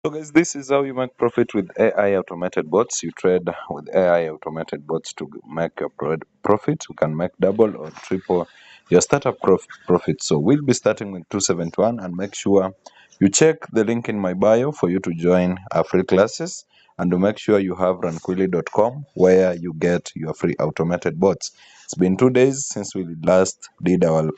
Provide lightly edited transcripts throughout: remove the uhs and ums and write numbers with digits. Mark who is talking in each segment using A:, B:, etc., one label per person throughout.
A: So guys, this is how you make profit with AI automated bots. You trade with AI automated bots to make your profit. You can make double or triple your startup profit. So we'll be starting with 271, and make sure you check the link in my bio for you to join our free classes, and to make sure you have runquilly.com where you get your free automated bots. It's been 2 days since we last did our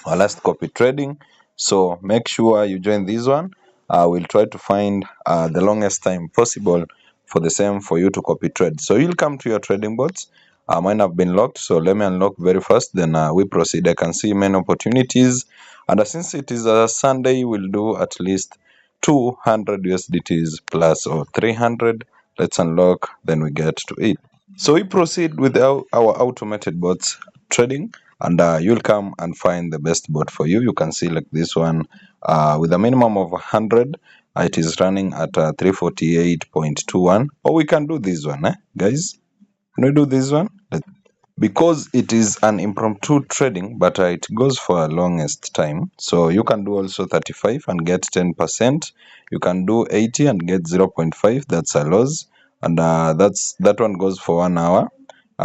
A: last copy trading, so make sure you join this one. We'll try to find the longest time possible for the same for you to copy trade. So you'll come to your trading bots. Mine have been locked, so let me unlock very fast, then we proceed. I can see many opportunities, and since it is a Sunday, we'll do at least 200 USDTs plus, or 300. Let's unlock, then we get to it. So we proceed with our automated bots trading, and you'll come and find the best bot for you. You can see like this one, with a minimum of 100. It is running at 348.21. Or we can do this one, guys. Can we do this one? Because it is an impromptu trading, but it goes for a longest time. So you can do also 35 and get 10%. You can do 80 and get 0.5. That's a loss, and that one goes for 1 hour.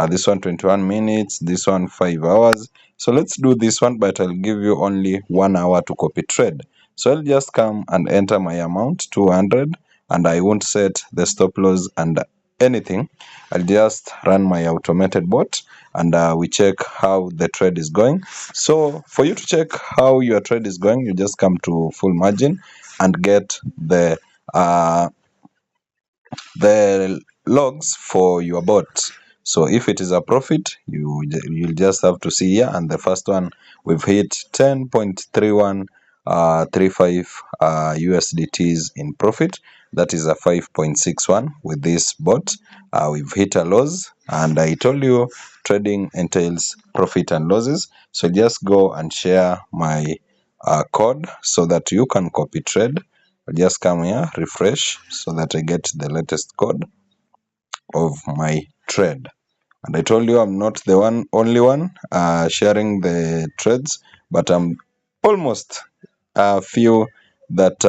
A: This one 21 minutes, this one 5 hours. So let's do this one, but I'll give you only 1 hour to copy trade. So I'll just come and enter my amount 200, and I won't set the stop loss and anything. I'll just run my automated bot, and we check how the trade is going. So for you to check how your trade is going, you just come to full margin and get the logs for your bot. So if it is a profit, you'll just have to see here, and the first one we've hit 10.3135 USDTs in profit. That is a 5.61 with this bot. We've hit a loss, and I told you trading entails profit and losses. So just go and share my code so that you can copy trade. I'll just come here, refresh, so that I get the latest code of my trade. And I told you I'm not the only one sharing the trades, but I'm almost a few that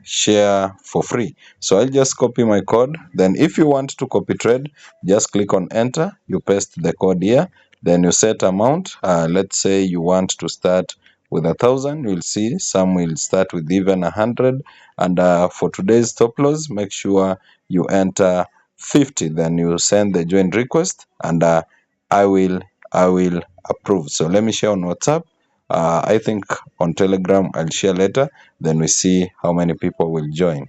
A: share for free. So I'll just copy my code. Then if you want to copy trade, just click on enter, you paste the code here, then you set amount. Let's say you want to start with 1,000. You'll see some will start with even 100. And for today's stop loss, make sure you enter 50. Then you send the join request, and I will approve. So let me share on WhatsApp. I think on Telegram I'll share later. Then we see how many people will join.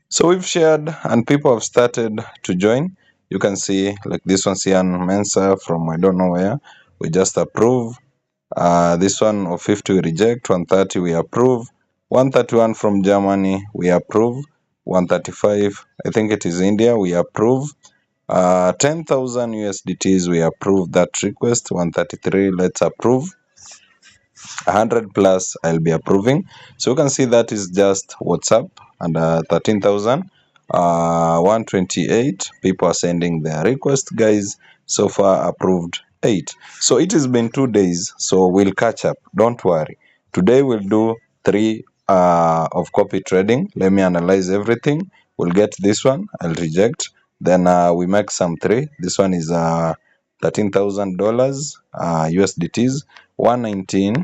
A: So we've shared, and people have started to join. You can see like this one, Sian Mensa from I don't know where. We just approve. This one of 50 we reject. 130 we approve. 131 from Germany we approve. 135, I think it is India, we approve. 10,000 USDTs, we approve that request. 133, let's approve. 100 plus, I'll be approving. So you can see that is just WhatsApp, and 13,000. 128 people are sending their request, guys. So far approved 8. So it has been 2 days, so we'll catch up, don't worry. Today we'll do 3 of copy trading. Let me analyze everything. We'll get this one, I'll reject. Then we make some 3. This one is $13,000 USDTs. 119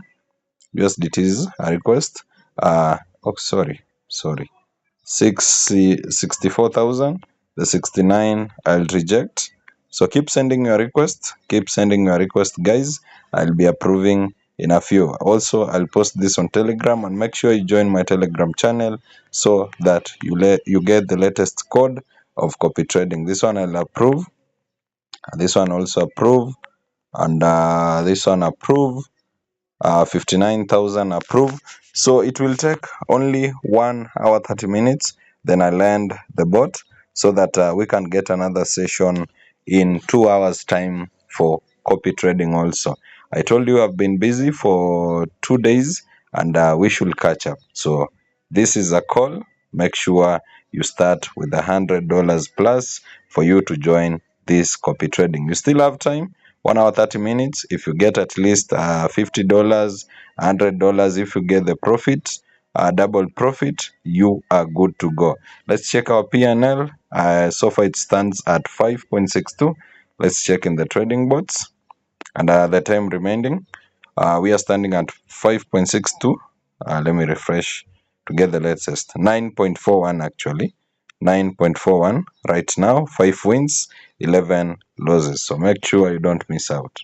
A: USDTs request. Oh, sorry. 64,000. The 69 I'll reject. So keep sending your request. Keep sending your request, guys. I'll be approving in a few. Also, I'll post this on Telegram, and make sure you join my Telegram channel so that you get the latest code of copy trading. This one I'll approve. This one also approve, and this one approve. 59,000 approved. So it will take only 1 hour 30 minutes. Then I land the bot so that we can get another session in 2 hours time for copy trading also. I told you I've been busy for 2 days, and we should catch up. So this is a call. Make sure you start with $100 plus for you to join this copy trading. You still have time. 1 hour 30 minutes. If you get at least $50, $100, if you get the profit, double profit, you are good to go. Let's check our P&L. So far it stands at 5.62. Let's check in the trading bots, and the time remaining, we are standing at 5.62. Let me refresh to get the latest. 9.41 actually. 9.41 right now. 5 wins, 11 losses. So make sure you don't miss out.